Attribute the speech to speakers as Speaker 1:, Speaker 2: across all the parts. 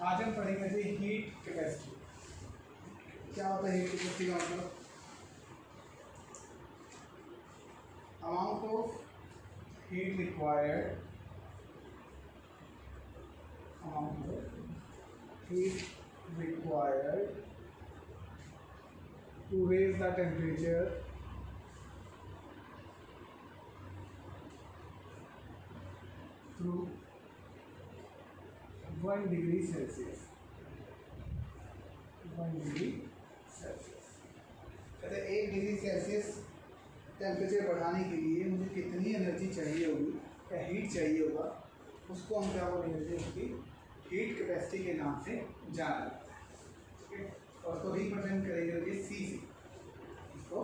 Speaker 1: आज हम पढ़ेंगे जी हीट कैपेसिटी। क्या होता है हीट कैपेसिटी का मतलब? Amount of heat required, amount of heat required to raise the temperature through 1 degree Celsius. 1 degree Celsius कहते हैं 1 डिग्री सेल्सियस टेम्परेचर बढ़ाने के लिए मुझे कितनी एनर्जी चाहिए होगी या हीट चाहिए होगा, उसको हम क्या बोलेंगे? उसकी हीट कैपेसिटी के नाम से जाना जाता है। ठीक है, और उसको रिप्रेजेंट करेंगे सी से। इसको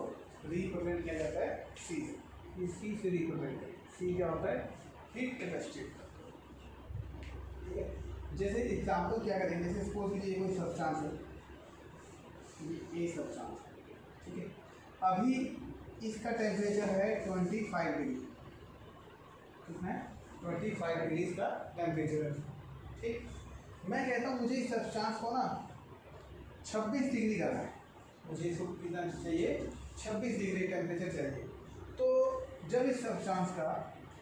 Speaker 1: रिप्रेजेंट किया जाता है सी से। ये सी से रिप्रेजेंट करेंगे। सी क्या होता है? Heat capacity. ठीक है, जैसे एग्जाम्पल क्या करेंगे? जैसे सपोज कीजिए कोई सब्सटेंस है, ये सब्सटेंस है। ठीक है, अभी इसका टेम्परेचर है 25 डिग्री। कितना है? 25 डिग्री इसका टेम्परेचर है। ठीक, मैं कहता हूँ मुझे इस सब्सटेंस को ना 26 डिग्री करना है। मुझे इसको कितना चाहिए? 26 डिग्री टेम्परेचर चाहिए। तो जब इस सब्सटेंस का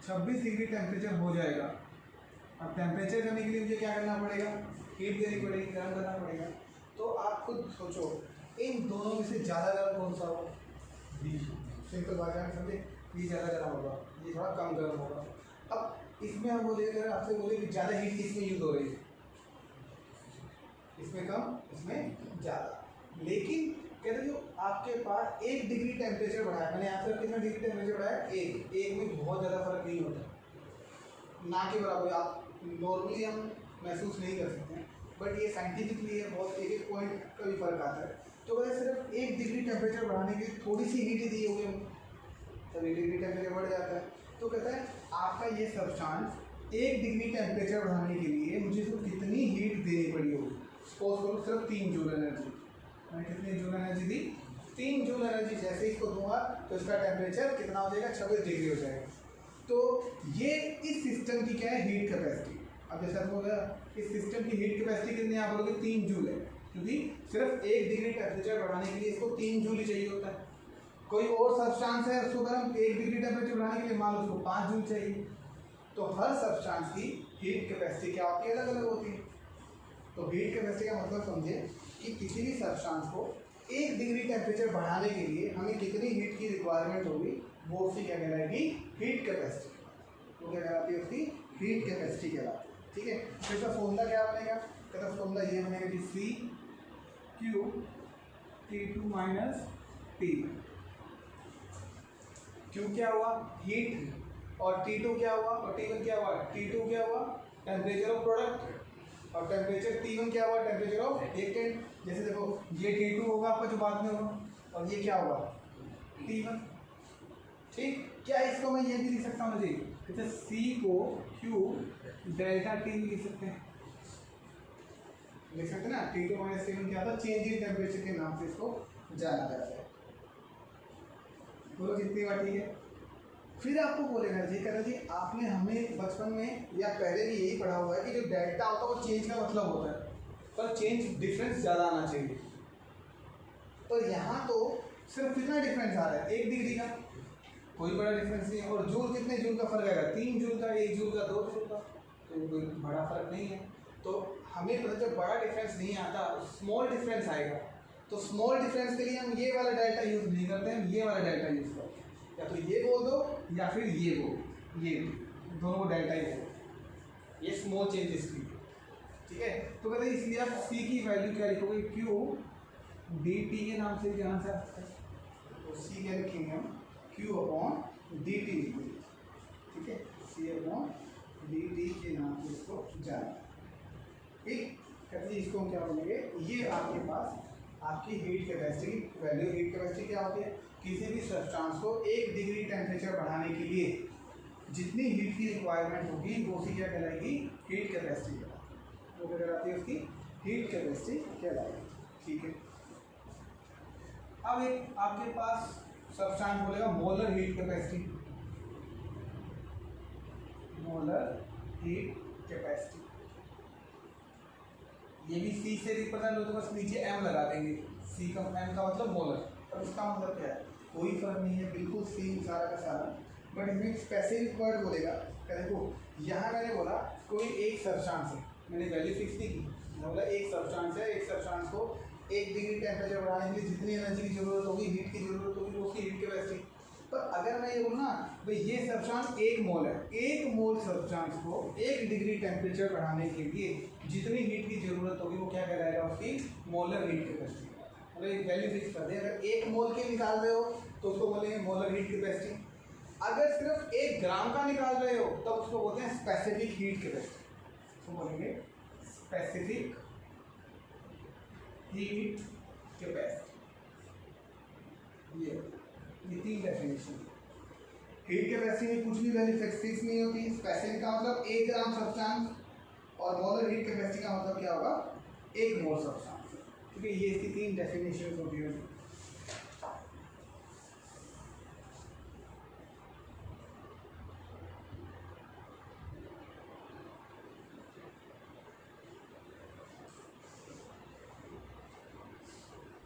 Speaker 1: 26 डिग्री टेम्परेचर हो जाएगा, अब टेम्परेचर करने के लिए मुझे क्या करना पड़ेगा? हीट देनी पड़ेगी, गर्म करना पड़ेगा। तो आप खुद सोचो इन दोनों में से ज़्यादा गर्म कौन सा होगा? बी। सिंपल बात है, समझे? बी ज़्यादा गर्म होगा, ये थोड़ा कम गर्म होगा। अब इसमें हम बोले, अगर आपसे बोले कि ज़्यादा हीट किसमें यूज हो रही है? इसमें कम, इसमें ज़्यादा। लेकिन कहते हैं जो आपके पास 1 डिग्री टेम्परेचर बढ़ाया, मैंने यहाँ पर कितना डिग्री टेम्परेचर बढ़ाया? 1 में बहुत ज़्यादा फर्क नहीं होता, ना के बराबर। आप नॉर्मली हम महसूस नहीं कर सकते हैं, बट ये साइंटिफिकली है, बहुत एक पॉइंट का भी फर्क आता है। तो वह सिर्फ 1 डिग्री टेम्परेचर बढ़ाने के लिए थोड़ी सी हीट ही दी होगी, तब 1 डिग्री टेम्परेचर बढ़ जाता है। तो कहता है आपका ये सब्सटेंस 1 डिग्री टेम्परेचर बढ़ाने के लिए मुझे इसको कितनी हीट देनी पड़ी होगी? सपोज करो सिर्फ 3 जूल एनर्जी। मैंने कितनी जूल एनर्जी दी? 3 जूल एनर्जी। जैसे इसको दूंगा तो इसका टेम्परेचर कितना हो जाएगा? 26 डिग्री हो जाएगा। तो ये इस सिस्टम की क्या है? Heat capacity. अब जैसे आपको बोला इस सिस्टम की हीट कैपेसिटी कितनी आप बोलोगे? 3 जूल है, क्योंकि सिर्फ 1 डिग्री टेम्परेचर बढ़ाने के लिए इसको 3 जूल ही चाहिए होता है। कोई और सब्सटेंस है, उसको अगर हम 1 डिग्री टेम्परेचर बढ़ाने के लिए मान लो उसको 5 जूल चाहिए। तो हर सब्सटेंस की हीट कैपेसिटी क्या होती है? अलग अलग होती है। तो हीट कैपेसिटी का मतलब समझे कि किसी भी सब्सटेंस को 1 डिग्री टेम्परेचर बढ़ाने के लिए हमें कितनी हीट की रिक्वायरमेंट होगी, वो उसकी क्या कहलाएगी? Heat capacity. वो क्या कहलाती है? उसकी हीट कैपेसिटी कहलाती है। ठीक है, तो इसका फॉर्मूला क्या बनेगा? कहता है फॉर्मूला ये बनेगा कि C Q T2 minus T1। Q क्या हुआ? हीट, और T2 क्या हुआ? और T1 क्या हुआ? T2 क्या हुआ? टेम्परेचर ऑफ प्रोडक्ट, और टेम्परेचर T1 क्या हुआ? Temperature of reactant. जैसे देखो ये T2 होगा आपका जो बाद में होगा, और ये क्या होगा? T1। ठीक, क्या इसको मैं ये भी लिख सकता हूँ? जी जैसे C को Q डेल्टा T भी लिख सकते हैं, लिख सकते हैं ना। T2 माइनस T1 क्या था? चेंज इन टेम्परेचर के नाम से इसको जाना जाता है। बोलो कितनी बार? ठीक है। फिर आपको बोलेगा जी, कहता जी आपने हमें बचपन में या पहले भी यही पढ़ा हुआ है कि जो डेल्टा होता है वो चेंज का मतलब होता है, पर चेंज डिफरेंस ज़्यादा आना चाहिए। तो यहाँ तो सिर्फ कितना डिफरेंस आ रहा है? 1 डिग्री का, कोई बड़ा डिफरेंस नहीं है। और जूल, कितने जूल का फर्क आएगा? 3 जूल का, 1 जूल का, 2 जूल का, तो कोई बड़ा फर्क नहीं है। तो हमें पता जब बड़ा डिफरेंस नहीं आता, स्मॉल डिफरेंस आएगा। तो स्मॉल डिफरेंस के लिए हम ये वाला डेल्टा यूज़ नहीं करते हैं, ये वाला डेल्टा यूज़ करते हैं। या तो ये बोल दो या फिर ये बोल, ये दोनों को डेल्टा ही बोल, ये स्मॉल चेंजेस की। ठीक है, तो कहते हैं इसलिए आप सी की वैल्यू क्या लिखोगे? क्यू डी टी के नाम से जाना चाहते हैं, तो सी क्या लिखेंगे हम? क्यू अपॉन डी टी लिखेंगे। ठीक है, सी अपॉन डी टी के नाम से इसको जाना। ठीक, कहते हैं इसको हम क्या बोलेंगे? ये आपके पास आपकी हीट कैपेसिटी की वैल्यू। हीट कैपेसिटी क्या होती है? किसी भी सब्सटेंस को 1 डिग्री टेम्परेचर बढ़ाने के लिए जितनी हीट की रिक्वायरमेंट होगी वो उसी क्या कहलाएगी? हीट कैपेसिटी कहलाएगी। वो क्या कहलाती है? उसकी हीट कैपेसिटी कहलाएगी। ठीक है, अब एक आपके पास सब्सटेंस बोलेगा molar heat capacity. Molar heat capacity ये भी सी से रिप्रेजेंट हो तो बस नीचे एम लगा देंगे, सी का एम का मतलब मोलर। अब इसका मतलब क्या है, कोई फर्क नहीं है, बिल्कुल सेम सारा का सारा, बट इसमें स्पेसिफिक वर्ड बोलेगा। देखो यहाँ मैंने बोला कोई एक सब्सटेंस है, मैंने वैल्यू फिक्स नहीं की, मैं बोला एक सब्सटेंस है, एक सब्सटेंस को 1 डिग्री टेम्परेचर बढ़ाने के लिए जितनी एनर्जी की जरूरत होगी, हीट की जरूरत होगी, वो उसकी हीट कैपेसिटी। पर अगर मैं ये बोलूँ ना भाई ये सब्सटेंस 1 मोल है, 1 मोल सब्सटेंस को 1 डिग्री टेम्परेचर बढ़ाने के लिए जितनी हीट की जरूरत होगी वो क्या कहलाएगा, उसकी मोलर हीट कैपेसिटी। मतलब एक वैल्यू फिक्स कर दें, अगर 1 मोल के निकाल रहे हो तो उसको बोलेंगे मोलर हीट कैपेसिटी, अगर सिर्फ 1 ग्राम का निकाल रहे हो तब उसको बोलते हैं स्पेसिफिक हीट कैपेसिटी, तो बोलेंगे स्पेसिफिक हीट कैपेसिटी। ये 3 डेफिनेशन। हीट कैपेसिटी में कुछ भी वैल्यू फिक्स नहीं होती। स्पेसिफिक का मतलब 1 ग्राम सब्सटेंस, और मोलर हीट कैपेसिटी का मतलब क्या होगा, 1 मोल सब्सटेंस। ठीक है, ये इसकी 3 डेफिनेशन होती है।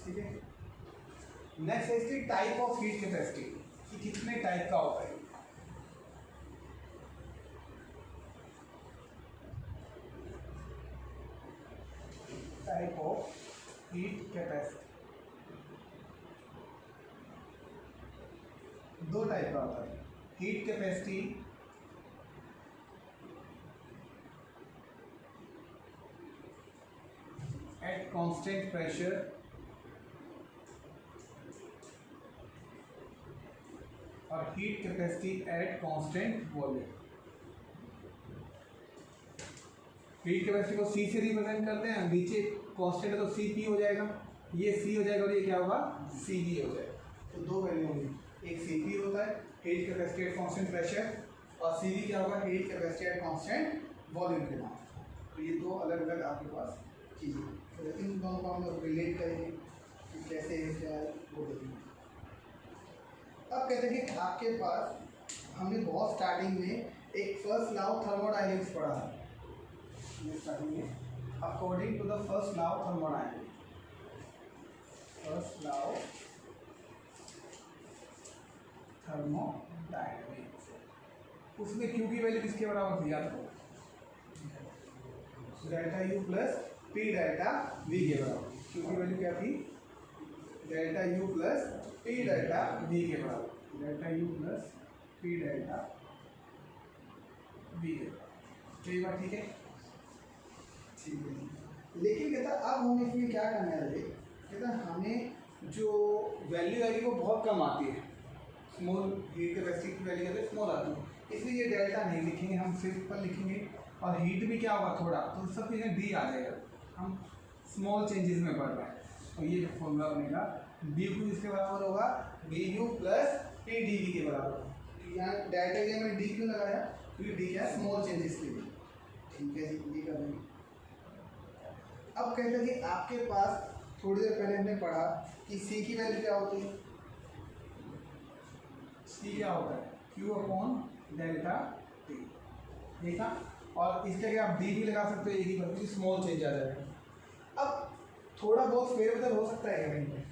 Speaker 1: ठीक है, नेक्स्ट है इसकी टाइप ऑफ हीट कैपेसिटी, कि कितने टाइप का होता है। Type of heat capacity 2 type का होता है। Heat capacity at constant pressure और heat capacity at constant volume. Heat capacity को सी से रिप्रेजेंट करते हैं, नीचे कांस्टेंट है तो सी पी हो जाएगा, ये सी हो जाएगा और ये क्या होगा, सी बी हो जाएगा। तो 2 वैल्यू होंगी, एक सी पी होता है heat capacity at constant pressure, और सी बी क्या होगा, heat capacity at constant volume के नाम। तो ये 2 अलग अलग आपके पास चीज़ें, तो इन दोनों को हम लोग रिलेट करेंगे कि कैसे है क्या है वो देखेंगे। अब कहते हैं कि आपके पास हमने बहुत स्टार्टिंग में एक फर्स्ट लॉ ऑफ थर्मोडायनेमिक्स पढ़ा था। स्टार्टिंग में according to the first law of thermodynamics, first law of thermodynamics, उसमें क्यू की वैल्यू किसके बराबर थी आपको, delta U plus P delta V के बराबर। क्यू की वैल्यू क्या थी, delta U plus P delta V के बराबर, delta U plus P delta V के बराबर। तो ये बात ठीक है, ठीक है। लेकिन कहता अब हमें इसमें क्या करना है, कहता हमें जो वैल्यू आएगी वो बहुत कम आती है, स्मॉल हीट कैपेसिटी की वैल्यू है स्मॉल आती है, इसलिए ये डेल्टा नहीं लिखेंगे, हम सिंपल लिखेंगे। और हीट भी क्या होगा थोड़ा, तो सब चीज़ें डी आ जाएगा, हम स्मॉल चेंजेस में बढ़ रहे हैं। तो ये जो फॉर्मूला बनेगा डी क्यू इसके बराबर होगा D U plus P D V के बराबर। यहाँ डेल्टा के मैंने डी क्यू लगाया क्योंकि डी क्या स्मॉल चेंजेस के लिए। ठीक है जी, ये कर लेंगे। अब कहते हैं कि आपके पास थोड़ी देर पहले हमने पढ़ा कि सी की वैल्यू क्या होती है, सी क्या होता है, क्यू अपॉन डेल्टा टी, देखा। और इसके आगे आप डी भी लगा सकते हो, एक ही बात, स्मॉल चेंज आ जाएगा। अब थोड़ा बहुत फेरबदल हो सकता है कहीं पे,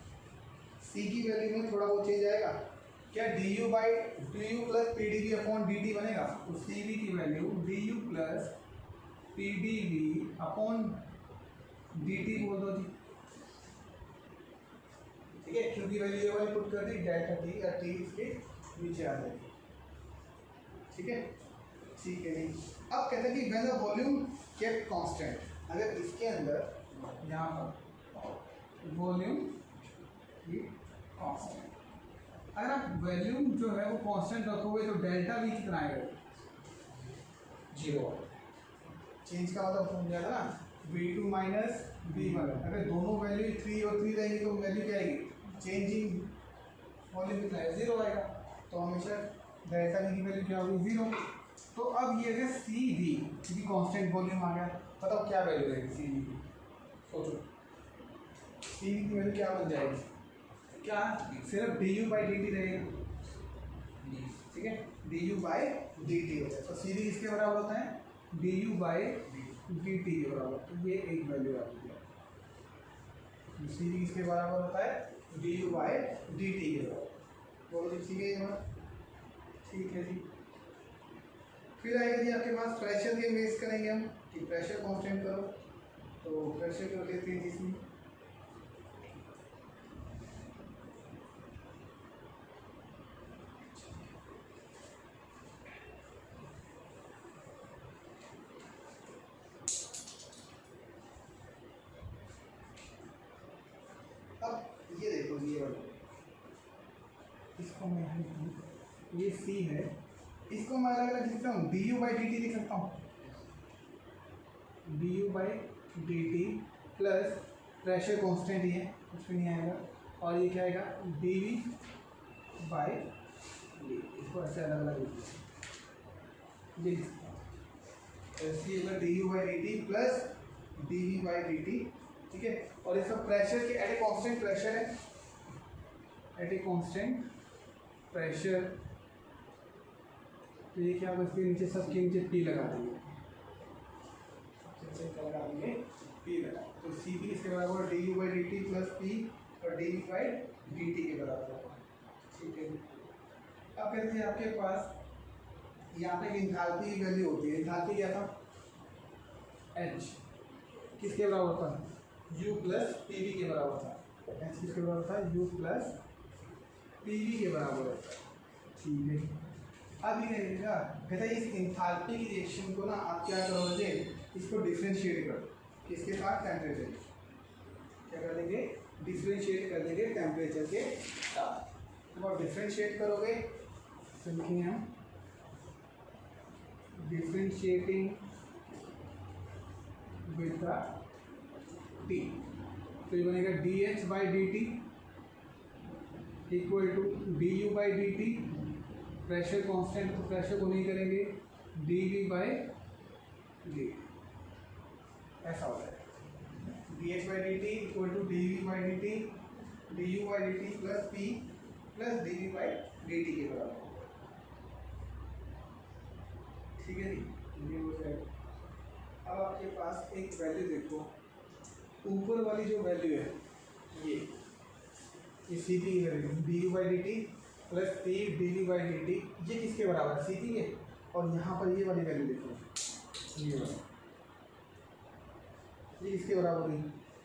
Speaker 1: सी की वैल्यू में थोड़ा बहुत चेंज आएगा क्या, D U by D U plus P D V upon D T बनेगा, तो सी वी की value D U plus P D V upon D T बोल दो जी। ठीक है, क्यू की वैल्यू ये वाली पुट कर दी, डेल्टा टी या टी इसके नीचे आ जाएगी। ठीक है, ठीक है जी। अब कहते हैं कि when the volume kept constant, अगर इसके अंदर यहाँ पर वॉल्यूम कांस्टेंट, अगर आप वॉल्यूम जो है वो कांस्टेंट रखोगे तो डेल्टा वी कितना आएगा, 0। चेंज का मतलब समझा था ना, V2 माइनस V1। अगर दोनों वैल्यू 3 और 3 रहेगी तो वैल्यू क्या आएगी, चेंजिंग वॉल्यूम कितना है, 0 आएगा। तो हमेशा डेल्टा वी की वैल्यू क्या होगी, 0। तो अब ये अगर सी वी क्योंकि कांस्टेंट वॉल्यूम आ गया, बताओ क्या वैल्यू रहेगी सी वी की, सोचो सी वी की वैल्यू क्या बन जाएगी, क्या सिर्फ D U by D T रहेगा। ठीक है, D U by D T होता है, तो सी वी इसके बराबर होता है D U by D T. D T के बराबर, तो ये एक वैल्यू आ गई है। सी वी किसके बराबर होता है, D U by D T के बराबर। बोलो जी ठीक है ये बात, ठीक है जी। फिर आएगा जी आपके पास प्रेशर के बेस करेंगे हम कि प्रेशर कांस्टेंट करो, तो प्रेशर कर लेते हैं जिसमें ये देखो ये वाला, इसको मैं ये सी है, इसको मैं अलग अलग लिख सकता हूँ, D U by D T लिख सकता हूँ, D U by D T plus pressure constant ये कुछ भी नहीं आएगा, और ये क्या आएगा डी वी बाई डी, इसको ऐसे अलग अलग लिख ये लिख सकता हूँ, सी होगा D U by D T plus D V by D T, ठीक है। और इसका प्रेशर के एट ए कांस्टेंट प्रेशर है, एट ए कांस्टेंट प्रेशर, तो ये क्या होगा, इसके नीचे सबके नीचे पी लगा देंगे, सबसे लगा देंगे पी लगा, तो सी पी इसके बराबर D U by D T plus P और D V by D T के बराबर होगा, ठीक है। अब कहते हैं आपके पास यहाँ पे एंथैल्पी की वैल्यू होती है, एंथैल्पी क्या था, एच किसके बराबर था, U प्लस पी वी के बराबर था, एच किसके बराबर था, U प्लस पी वी के बराबर होता है, ठीक है। अब ये कहिएगा, कहता है इस एंथैल्पी की रिएक्शन को ना आप क्या करोगे, इसको डिफ्रेंशिएट करो किसके साथ, टेम्परेचर, क्या कर देंगे, डिफ्रेंशिएट कर देंगे टेम्परेचर के साथ। तो आप डिफ्रेंशिएट करोगे तो लिखेंगे हम डिफ्रेंशिएटिंग विद द टी, तो ये बनेगा D H by D T equal to D U by D T, pressure constant तो प्रेशर को नहीं करेंगे, डी वी बाई डी, ऐसा हो जाएगा D H by D T equal to D V by D T, D U by D T plus P plus D V by D T के बराबर, ठीक है जी, ये हो जाएगा। अब आपके पास एक वैल्यू देखो, ऊपर वाली जो वैल्यू है ये सी पी की value D U by D T plus P D V by D T, ये किसके बराबर है, सी पी के, और यहाँ पर ये वाली वैल्यू देखो, ये वाली, ये किसके बराबर हुई,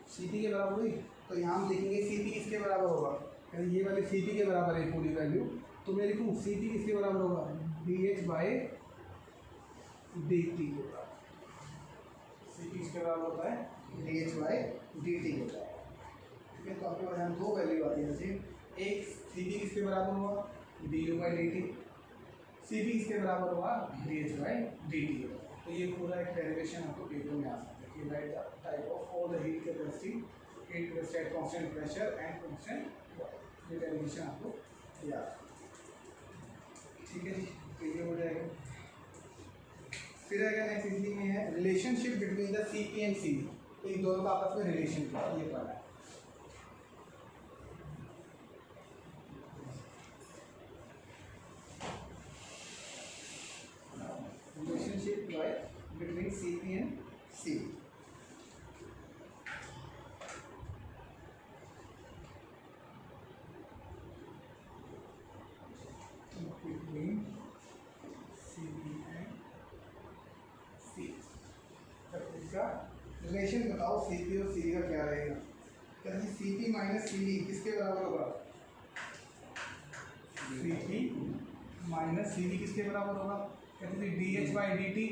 Speaker 1: सी पी के बराबर हुई, तो यहाँ हम देखेंगे सी पी किसके बराबर होगा, ये वाली सी पी के बराबर है पूरी वैल्यू, तो मैं लिखूँ सी पी किसके बराबर होगा, D H by D T के बराबर, सी पी किसके बराबर होता है, D H by D T के बराबर, ठीक है। तो आपके पास यहाँ दो वैल्यू आती है, जैसे एक सी पी किसके बराबर हुआ, D U by D T, C P किसके बराबर हुआ, D H by D T के बराबर, तो ये पूरा एक डेरिवेशन आपको पेपर में आ सकता है कि write the type of all the heat capacity, heat capacity at constant pressure and constant, ये डेरिवेशन आपको याद, ठीक है जी, तो ये हो जाएगा। फिर आएगा नेक्स्ट इजी में है relationship between the C P and C V, तो इन दोनों का आपस में रिलेशन ये पढ़ा है, relationship between CP and CV. Between CP and CV. तब इसका रिलेशन बताओ CP और CV का क्या रहेगा, कहते CP माइनस CV किसके बराबर होगा, CP माइनस CV किसके बराबर होगा, कहते हैं D H by D T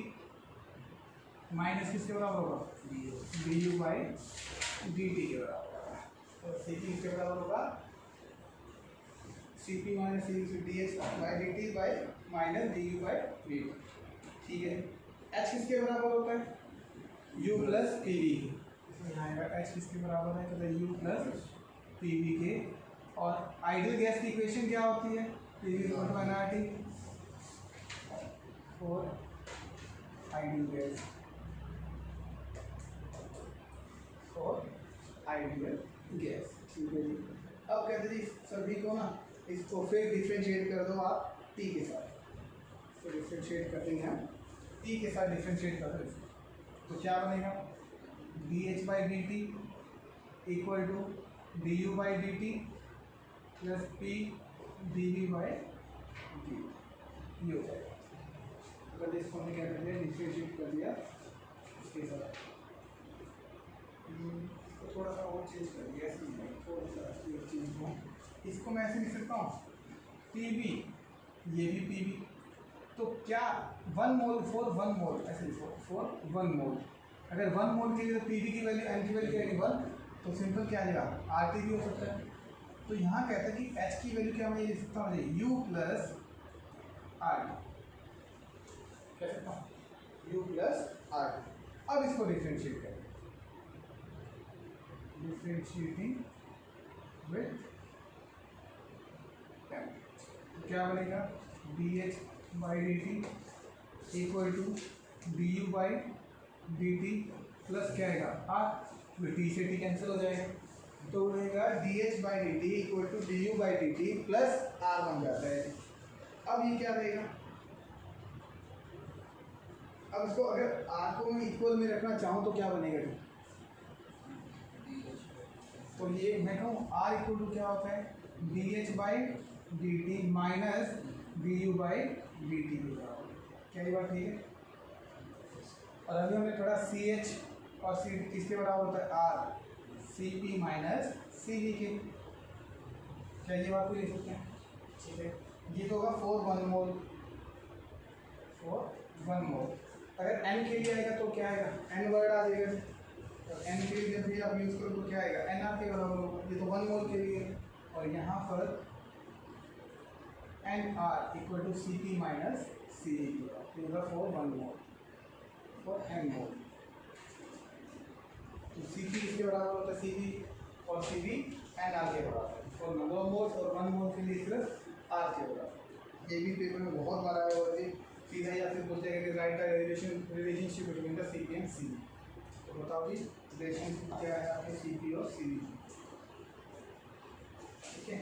Speaker 1: minus किसके बराबर होगा, D U by D T के बराबर, तो सी पी किसके बराबर होगा, C P minus C D H by D T by minus D U by D T, ठीक है। एच किसके बराबर होता है, यू प्लस पी वी, इसमें आएगा एच किसके बराबर है, कहते हैं यू प्लस पी वी के, और आइडियल गैस की इक्वेशन क्या होती है, P V equal to N R T for ideal gas, for ideal gas, ठीक है जी। अब कहते जी सभी को ना इसको फिर डिफ्रेंशिएट कर दो आप टी के साथ, तो डिफ्रेंशिएट कर देंगे हम टी के साथ, डिफ्रेंशिएट कर दो, तो क्या बनेगा, D H by D T equal to D U by D T plus P D V by D, ये हो जाएगा। अगर इसको हमने क्या कर दिया, डिफरेंशिएट कर दिया इसके साथ, तो थोड़ा सा और चेंज कर दिया, थोड़ा सा चेंज हो, इसको मैं ऐसे लिख सकता हूँ पी बी, ये भी पी बी, तो क्या 1 मोल फॉर 1 मोल, ऐसे लिखो फॉर 1 मोल। अगर 1 मोल के लिए तो पी बी की वैल्यू, एन की वैल्यू क्या है 1, तो सिंपल क्या आ जाएगा आर टी भी हो सकता है। तो यहाँ कहता है कि एच की वैल्यू क्या मैं लिख सकता हूँ, यू प्लस आर टी, क्या सकता हूँ यू प्लस आर टी। अब इसको डिफ्रेंशिएट करें, डिफ्रेंशिएटिंग विथ तो क्या बनेगा, D H by D T equal to D U by D T plus क्या आएगा आर, टी से टी कैंसिल हो जाएगा, तो बनेगा D H by D T equal to D U by D T plus R बन जाता है। अब ये क्या रहेगा, अब इसको अगर आर को मैं इक्वल में रखना चाहूँ तो क्या बनेगा, तो ये मैं कहूँ आर इक्वल टू क्या होता है, D H by D T minus D U by D T, क्या ये बात ठीक है। और अभी हमने थोड़ा सी एच और सी किसके बराबर होता है, R C P minus C V के, क्या ये बात को लिख सकते हैं, ठीक है। ये तो होगा फॉर 1 मोल, फॉर 1 मोल। अगर एन के लिए आएगा तो क्या आएगा, एन वर्ड आ जाएगा, तो एन के लिए भी आप यूज़ करो तो क्या आएगा, एन आर के बराबर होगा, ये तो 1 मोल के लिए, और यहाँ पर N R equal to C P minus C V की, तो for 1 mole, for N mole. तो सी पी इसके बराबर होता है सी वी, और सी वी एन आर के बराबर, फॉर नंबर ऑफ मोल्स, और 1 मोल के लिए सिर्फ आर के बराबर। ये भी पेपर में बहुत बार आया हुआ है, सीधा ही आपसे पूछते हैं कि write the relationship between the C P and C V, तो बताओ भी रिलेशनशिप क्या है आपके सी पी और सी वी, ठीक है।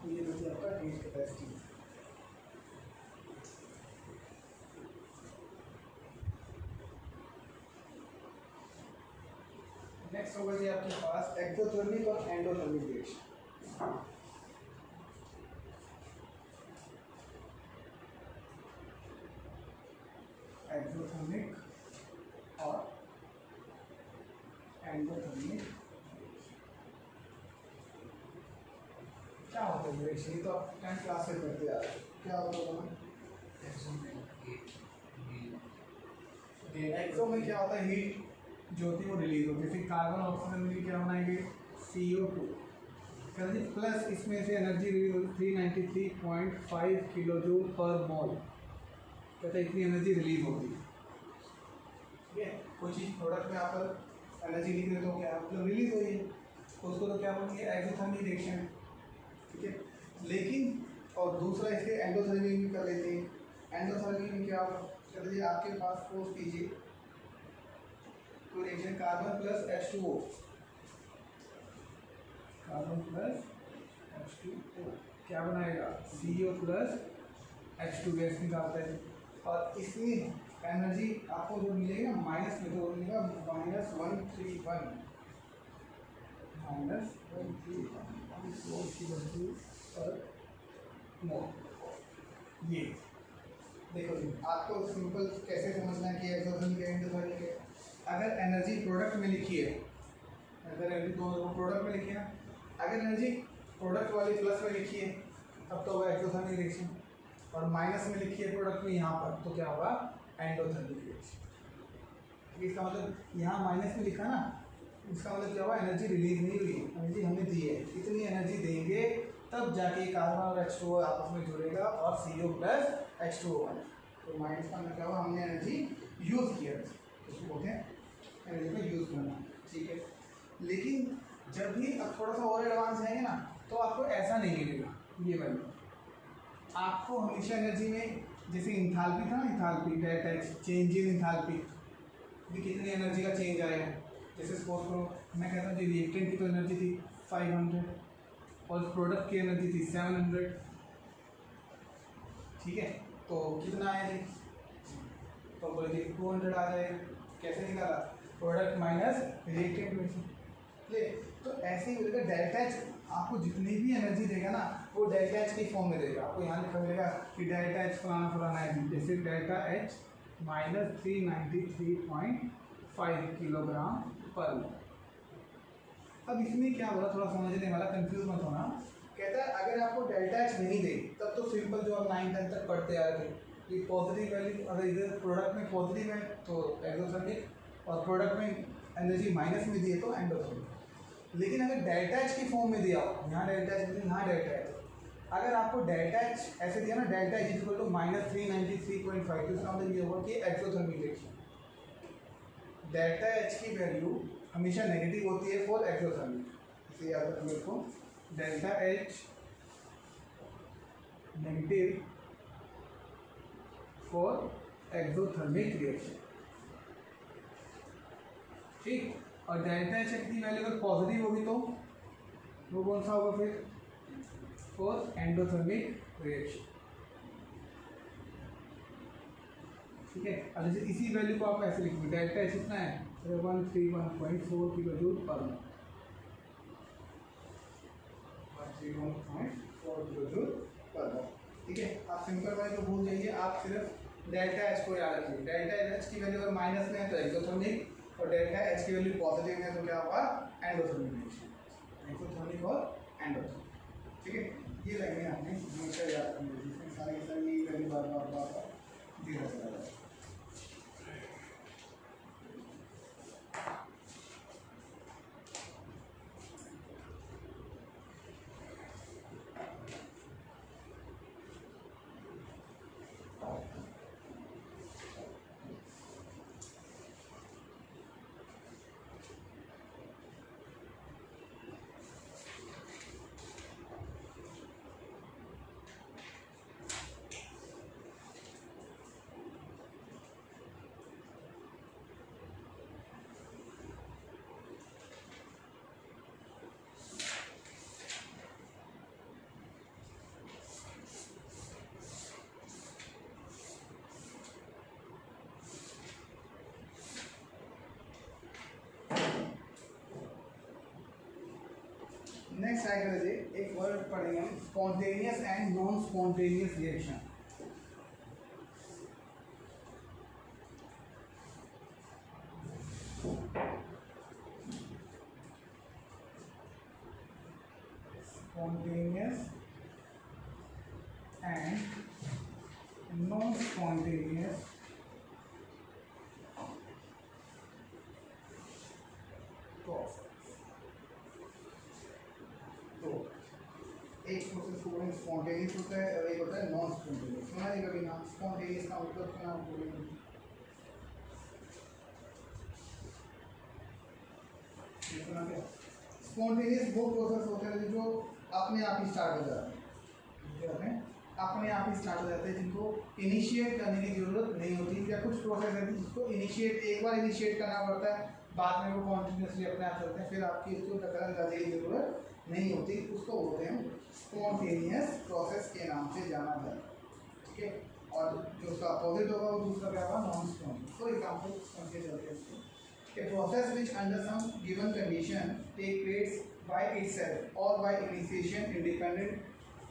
Speaker 1: ये बच्चे आपका हीट कैपेसिटी। नेक्स्ट होगा जी आपके पास एक्सोथर्मिक और एंडोथर्मिक रिएक्शन। एक्सोथर्मिक और एंडोथर्मिक क्या होता है रिएक्शन, तो आप 10th क्लास से पढ़ते आ रहे हैं, क्या होता है एक्सो में क्या होता है, हीट जो होती है वो रिलीज होती है, फिर कार्बन ऑक्सीजन में क्या बनाएंगे CO2 प्लस इसमें से एनर्जी रिलीज होती है 393.5 किलो जूल पर मोल, कहते हैं इतनी एनर्जी रिलीज होती है, ठीक है। कोई चीज़ प्रोडक्ट में आप एनर्जी लिख रहे हो क्या मतलब रिलीज हुई है, उसको तो क्या बोलेंगे एक्सोथर्मिक रिएक्शन, ठीक है। लेकिन और दूसरा इसके एंडोथर्मिक भी कर लेते हैं, एंडोथर्मिक में क्या चलिए आपके पास फोर्स कीजिए तो reaction carbon plus H2O, carbon plus H2O क्या बनाएगा CO प्लस H2 गैस निकालता है, और इसमें एनर्जी आपको जो मिलेगी ना माइनस में, तो मिलेगा -131 पर मोल। ये देखो जी, आपको सिंपल कैसे समझना है कि एक्सोथर्मिक है एंडोथर्मिक है। अगर एनर्जी प्रोडक्ट में लिखी है, अगर एनर्जी दोनों प्रोडक्ट में लिखी है, अगर एनर्जी प्रोडक्ट वाली प्लस में लिखी है तब तो होगा एक्सोथर्मिक रिएक्शन, और माइनस में लिखी है प्रोडक्ट में यहाँ पर तो क्या होगा एंडोथर्मिक रिएक्शन। इसका मतलब यहाँ माइनस में लिखा ना, इसका मतलब क्या हुआ एनर्जी रिलीज नहीं हुई, एनर्जी हमें दी है, इतनी एनर्जी देंगे तब जाके कार्बन और H2O आपस में जुड़ेगा और CO प्लस H2O बने, तो माइनस का मतलब क्या हुआ हमने एनर्जी यूज़ किया, उसको बोलते हैं एनर्जी का यूज़ करना, ठीक है। लेकिन जब भी अब थोड़ा सा और एडवांस जाएंगे ना तो आपको ऐसा नहीं मिलेगा, ये वैल्यू आपको हमेशा एनर्जी में जैसे इंथाल्पी था ना, enthalpy delta H, change in enthalpy, भी कितनी एनर्जी का चेंज आया है। जैसे सपोज करो मैं कहता हूँ जी रिएक्टेंट की तो एनर्जी थी 500 और प्रोडक्ट की एनर्जी थी 700, ठीक है, तो कितना आया जी, तो बोलिए 200 आ जाएगा। कैसे निकाला, प्रोडक्ट माइनस रिएक्टेंट में से ले। तो ऐसे ही बोलेगा डेल्टा एच आपको जितनी भी एनर्जी देगा ना वो डेल्टा एच की फॉर्म में देगा। आपको यहाँ लिखा मिलेगा कि डेल्टा एच फलाना फलाना है, जैसे डेल्टा एच माइनस 393.5 किलोग्राम पर मोल। अब इसमें क्या बोला, थोड़ा समझने वाला, कंफ्यूज मत होना। कहता है अगर आपको डेल्टा एच नहीं दे तब तो सिंपल जो आप 9-10 तक पढ़ते आ रहे थे कि पॉजिटिव वैल्यू, अगर इधर प्रोडक्ट में पॉजिटिव है तो एक्सोथर्मिक और प्रोडक्ट में एनर्जी माइनस में दिए तो एंडोथर्मिक। लेकिन अगर डेल्टा एच की फॉर्म में दिया हो, यहाँ डेल्टा एच, यहाँ डेल्टा एच, अगर आपको डेल्टा एच ऐसे दिया ना, delta H equal to minus 393.5, तो इसका मतलब ये होगा कि एक्सोथर्मिक रिएक्शन। डेल्टा एच की वैल्यू हमेशा नेगेटिव होती है फॉर एक्सोथर्मिक, इसे याद रखना मेरे को। Delta H negative for exothermic reaction, ठीक। और डेल्टा एच की वैल्यू अगर पॉजिटिव होगी तो वो कौन सा होगा फिर, फॉर एंडोथर्मिक रिएक्शन, ठीक है। अब जैसे इसी वैल्यू को आप ऐसे लिखोगे, डेल्टा एच कितना है 131.4 किलो जूल पर मोल, 131.4 किलो जूल पर मोल, ठीक है। आप सिंपल वाली को भूल जाइए, आप सिर्फ डेल्टा एच को याद रखिए। डेल्टा एच की वैल्यू अगर माइनस में है तो एक्सोथर्मिक, और डेल्टा एच की वैल्यू पॉजिटिव है तो क्या होगा, एंडोथर्मिक रिएक्शन, एक्सोथर्मिक और एंडोथर्मिक, ठीक है। ये लाइनें आपने हमेशा याद रखनी है, जिसमें सारी की सारी यही वैल्यू बार बार दिया चला जाए। नेक्स्ट आएगा जी एक वर्ड पढ़ेंगे हम, spontaneous and non spontaneous reaction. Spontaneous and non spontaneous process. एक प्रोसेस को स्पॉन्टेनियस होता है और एक होता है नॉन स्पॉन्टेनियस। सुना नहीं कभी नाम स्पॉन्टेनियस का मतलब क्या नाम बोलेंगे, सुना क्या? स्पॉन्टेनियस वो प्रोसेस होते हैं जो अपने आप ही स्टार्ट हो जाते हैं, अपने आप ही स्टार्ट हो जाते हैं, जिनको इनिशिएट करने की जरूरत नहीं होती। या कुछ प्रोसेस है जिसको इनिशिएट एक बार इनिशिएट करना पड़ता है, बाद में वो कॉन्टिन्यूसली अपने आप चलते हैं, फिर आपकी उसको दखलंदाजी की जरूरत नहीं होती, उसको बोलते हैं स्पॉन्टेनियस प्रोसेस के नाम से जाना जाता है, ठीक है। और जो उसका अपोजिट होगा वो दूसरा क्या होगा, नॉन स्पॉन्टेनियस। फॉर एग्जांपल समझे चलते हैं इसको, a process which under some given condition take place by itself or by initiation independent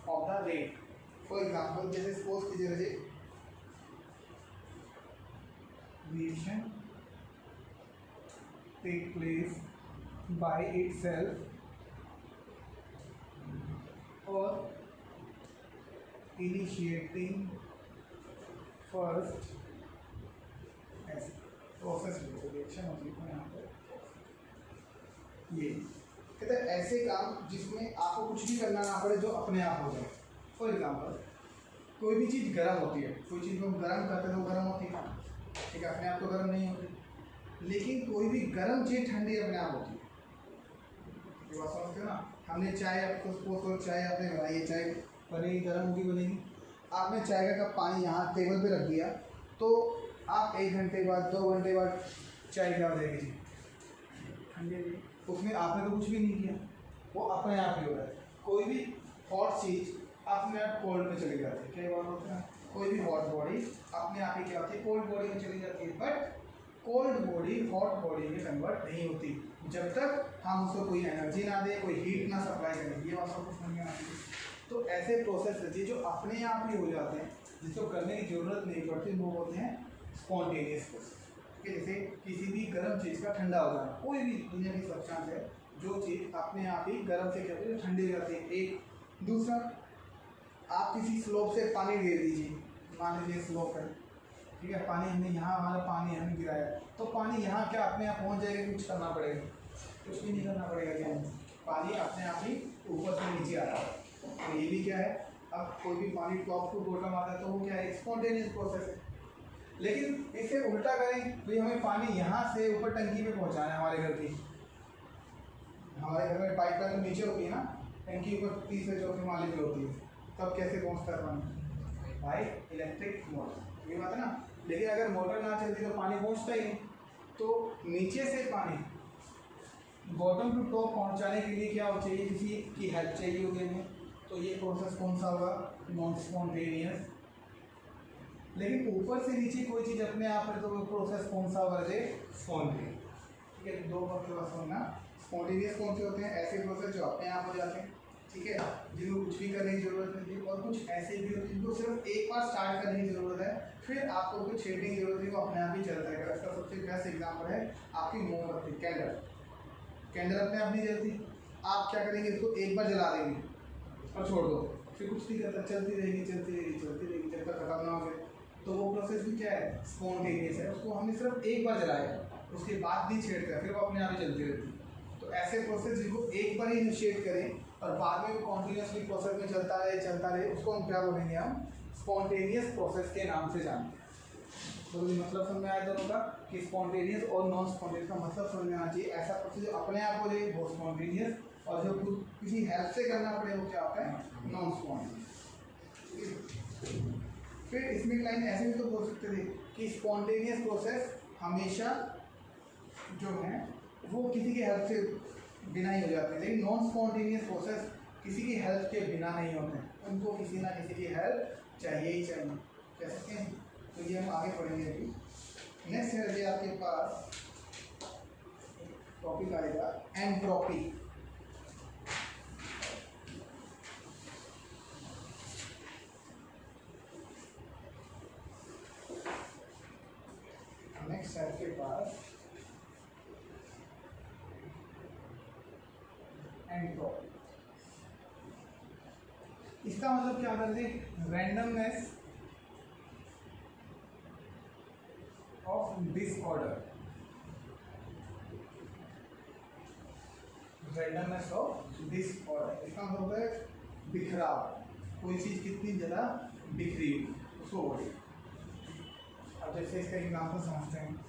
Speaker 1: of the rate. For example, जैसे suppose कीजिए reaction take place by itself or initiating first as process reaction होती है यहाँ पर। ये कहते हैं ऐसे काम जिसमें आपको कुछ भी करना ना पड़े, जो अपने आप हो जाए। फॉर एग्जांपल कोई भी चीज़ गर्म होती है, कोई चीज़ को गर्म करते हैं तो गर्म होती है, ठीक है, अपने आप तो गर्म नहीं होती। लेकिन कोई भी गर्म चीज़ ठंडी अपने आप होती है। ये बात समझते हो ना? हमने चाय, आपको सपोज करो चाय आपने बनाई है, चाय बनेगी गर्म होगी बनेगी, आपने चाय का कप पानी यहाँ टेबल पे रख दिया, तो आप 1 घंटे बाद 2 घंटे बाद चाय क्या हो जाएगी जी, ठंडी हो जाएगी। उसमें आपने तो कुछ भी नहीं किया, वो अपने आप ही हो रहा है। कोई भी हॉट चीज़ अपने आप कोल्ड में चली जाती है, क्या बात होता है, कोई भी हॉट बॉडी अपने आप ही क्या होती है, कोल्ड बॉडी में चली जाती है। But cold body hot body में कन्वर्ट नहीं होती जब तक हम उसको कोई एनर्जी ना दें, कोई हीट ना सप्लाई करें। ये बात सबको समझ में आती है। तो ऐसे प्रोसेस रहती है जो अपने आप ही हो जाते हैं, जिसको करने की जरूरत नहीं पड़ती, वो होते हैं स्पॉन्टेनियस प्रोसेस। जैसे किसी भी गर्म चीज़ का ठंडा हो जाना, कोई भी दुनिया की सब्सटेंस है जो चीज़ अपने आप ही गर्म से क्या होती है, ठंडी हो जाती है। एक दूसरा, आप किसी स्लोप से पानी दे दीजिए, मान लीजिए स्लोप है, ठीक है, पानी हमने यहाँ, हमारा पानी हमने गिराया, तो पानी यहाँ क्या अपने आप पहुँच जाएगा, कुछ करना पड़ेगा, कुछ भी नहीं करना पड़ेगा। क्या पानी अपने आप ही ऊपर से नीचे आ रहा है। तो ये भी क्या है, अब कोई भी पानी टॉप टू बॉटम आता है तो वो क्या है, स्पॉन्टेनियस प्रोसेस है। लेकिन इसे उल्टा करें तो हमें पानी यहाँ से ऊपर टंकी में पहुँचाना है। हमारे घर की, हमारे घर में पाइपलाइन तो नीचे होती है ना, टंकी ऊपर 3 से 4 माले पे होती है, तब कैसे पहुँचता है पानी, भाई इलेक्ट्रिक मोटर, ये बात है ना। लेकिन अगर मोटर ना चलती तो पानी पहुँचता ही नहीं। तो नीचे से पानी बॉटम टू टॉप पहुँचाने के लिए क्या हो चाहिए, किसी की हेल्प चाहिए होगी हमें। तो ये प्रोसेस कौन सा होगा, नॉन स्पॉन्टेनियस। लेकिन ऊपर से नीचे कोई चीज़ अपने आप है तो वो प्रोसेस कौन सा होगा, स्पॉन्टेनियस। ठीक है, 2 बार थोड़ा समझना। स्पॉन्टेनियस कौन से होते हैं, ऐसे प्रोसेस जो अपने आप हो जाते हैं, ठीक है, जिनको कुछ भी करने की जरूरत नहीं है। और कुछ ऐसे भी होते हैं जिनको सिर्फ एक बार स्टार्ट करने की जरूरत है, फिर आपको कुछ छेड़ने की जरूरत है, वो अपने आप ही चलता है। इसका सबसे बेस्ट एग्जाम्पल है आपकी मोमबत्ती, कैंडल। कैंडल अपने आप नहीं जलती, आप क्या करेंगे, इसको एक बार जला देंगे और छोड़ दो, फिर कुछ नहीं करता, चलती रहेगी चलती रहेगी चलती रहेगी जब तक खत्म ना हो जाए। तो वो प्रोसेस भी क्या है, स्पॉन्टेनियस है। उसको हमने सिर्फ एक बार जलाया, उसके बाद नहीं छेड़ता, फिर वो अपने आप ही चलती रहती है। तो ऐसे प्रोसेस जिनको एक बार ही इनिशिएट करें और बाद में वो कॉन्टिन्यूसली प्रोसेस में चलता रहे, उसको हम क्या बोलेंगे, हम स्पॉन्टेनियस प्रोसेस के नाम से जानते हैं। तो मतलब समझ में आया दोनों का कि स्पॉन्टेनियस और नॉन स्पॉन्टेनियस का मतलब समझ में आना चाहिए। ऐसा प्रोसेस जो अपने आप हो जाए वो स्पॉन्टेनियस, और जो किसी हेल्प से करना पड़े वो क्या होता है, नॉन स्पॉन्टेनियस। फिर इसमें लाइन ऐसे भी तो बोल सकते थे कि स्पॉन्टेनियस प्रोसेस हमेशा जो है वो किसी की हेल्प से बिना ही हो जाते हैं, लेकिन नॉन स्पॉन्टेनियस प्रोसेस किसी की हेल्प के बिना नहीं होते हैं, उनको किसी ना किसी की हेल्प चाहिए ही चाहिए। कह सकते हैं। तो ये हम आगे पढ़ेंगे अभी। नेक्स्ट है ये आपके पास टॉपिक आएगा एंट्रोपी। नेक्स्ट है आपके पास एंट्रोपी। इसका मतलब क्या कर दे, randomness of disorder, randomness of disorder. इसका मतलब होता है बिखराव, कोई चीज़ कितनी ज़्यादा बिखरी उसको बोलिए। अब जैसे इसका एग्जाम्पल समझते हैं।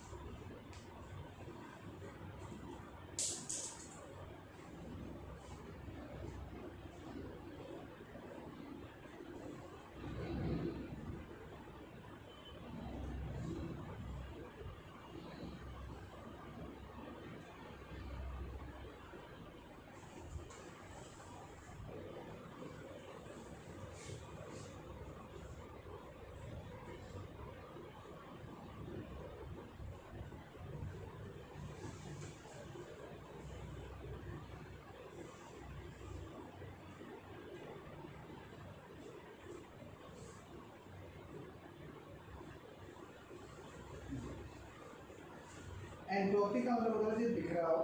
Speaker 1: एंट्रोपी का मतलब होता है बिखराव।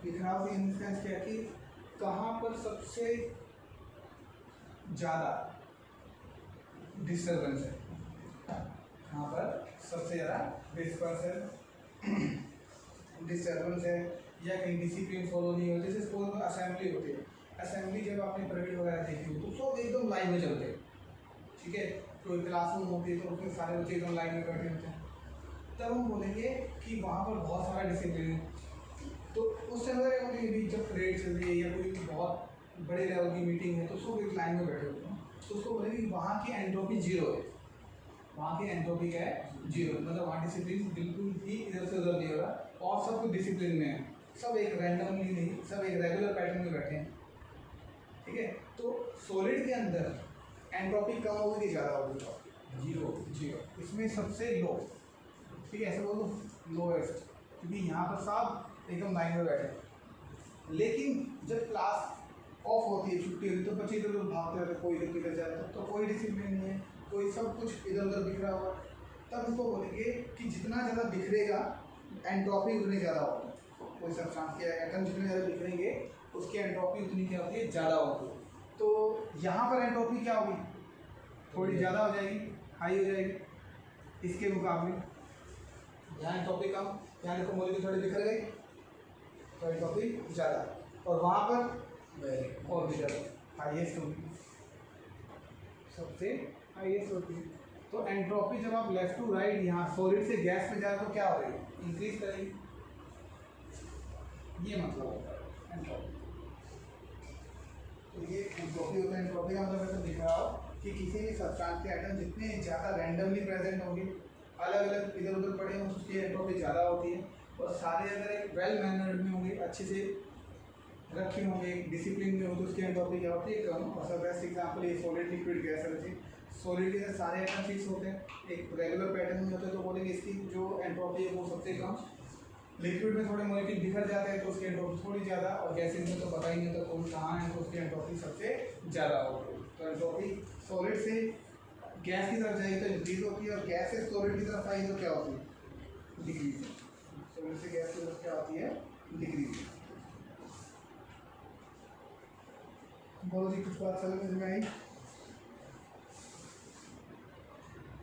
Speaker 1: बिखराव से इन सेंस क्या कि कहाँ पर सबसे ज़्यादा डिस्टर्बेंस है, कहाँ पर सबसे ज़्यादा डिस्टर्बेंस है या कहीं डिसिप्लिन फॉलो नहीं होती। जैसे सपोज असेंबली होती है, असेंबली जब आपने परेड वगैरह देखी हो तो सब एकदम लाइन में चलते हैं, ठीक है। कोई क्लासरूम होती है तो उसमें सारे बच्चे एकदम लाइन में बैठे होते हैं, तब हम बोलेंगे कि वहाँ पर बहुत सारा डिसिप्लिन है। तो उस समय जब परेड चल रही है या कोई बहुत बड़े लेवल की मीटिंग है तो सब एक लाइन में बैठे होते हैं, तो उसको बोलेंगे कि वहाँ की एंट्रोपी जीरो है, वहाँ की एंट्रोपी क्या है, जीरो, मतलब वहाँ डिसिप्लिन बिल्कुल भी इधर से उधर नहीं हो रहा और सब कुछ डिसिप्लिन में है, सब एक रैंडमली नहीं, सब एक रेगुलर पैटर्न में बैठे हैं, ठीक है। तो सॉलिड के अंदर एंट्रोपी कम होगी कि ज़्यादा होगी, जीरो, जीरो, इसमें सबसे लो, ठीक है, ऐसे बोलो लोएस्ट, क्योंकि यहाँ पर सब एकदम लाइन में बैठे हैं। लेकिन जब क्लास ऑफ होती है, छुट्टी होती है, तो बच्चे इधर उधर भागते रहते, कोई इधर किधर जाता है, तो कोई डिसिप्लिन नहीं है, कोई सब कुछ इधर उधर बिखरा हुआ, तब उसको बोलेंगे कि जितना ज़्यादा बिखरेगा एंट्रोपी उतनी ज़्यादा होगी, कोई सब्सटेंस के एटम जितने ज़्यादा बिखरेंगे उसकी एंट्रोपी उतनी क्या होती है, ज़्यादा होगी। तो यहाँ पर एंट्रोपी क्या होगी, थोड़ी ज़्यादा हो जाएगी, हाई हो जाएगी इसके मुकाबले, यहाँ एंट्रोपी कम, यहाँ देखो मॉलिक्यूल थोड़ी बिखर गई तो एंट्रोपी ज़्यादा, और वहाँ पर और भी ज़्यादा हाईएस्ट होगी, सबसे हाईएस्ट होती है। तो एंट्रोपी जब आप लेफ्ट टू राइट यहाँ सॉलिड से गैस में जाए तो क्या हो रही है, इंक्रीज करेगी, ये मतलब होता है एंट्रोपी। तो ये एंट्रोपी होता है, एंट्रोपी का मतलब ऐसा दिख रहा हो कि किसी भी सब्सटेंस के आइटम जितने ज़्यादा रैंडमली प्रेजेंट होंगे, अलग अलग इधर उधर पड़े हों, उसकी एंट्रोपी ज़्यादा होती है, और सारे अगर एक वेल मैनर्ड में होंगे, अच्छे से रखे होंगे, डिसिप्लिन में हो, तो उसकी एंट्रोपी क्या होती है, कम। और सब बेस्ट एग्जाम्पल ये सॉलिड लिक्विड गैस है, सॉलिड के सारे आइटम फिक्स होते हैं, एक रेगुलर पैटर्न में होते हैं, तो बोलेंगे इसकी जो एंट्रोपी है वो सबसे कम। लिक्विड में थोड़े मॉलिक्यूल बिखर जाते हैं तो उसकी एंट्रोपी थोड़ी ज़्यादा, और गैसेज में तो पता ही नहीं होता कौन कहाँ है, तो उसकी एंट्रोपी सबसे ज़्यादा होती है। तो एंट्रोपी सॉलिड से गैस की तरफ जाएगी तो इंक्रीज होती है, और गैस से सॉलिड की तरफ आई तो क्या होती है, डिक्रीज। सॉलिड से गैस की तरफ क्या होती है, डिक्रीज। बोलो जी, कुछ बात समझ में आई?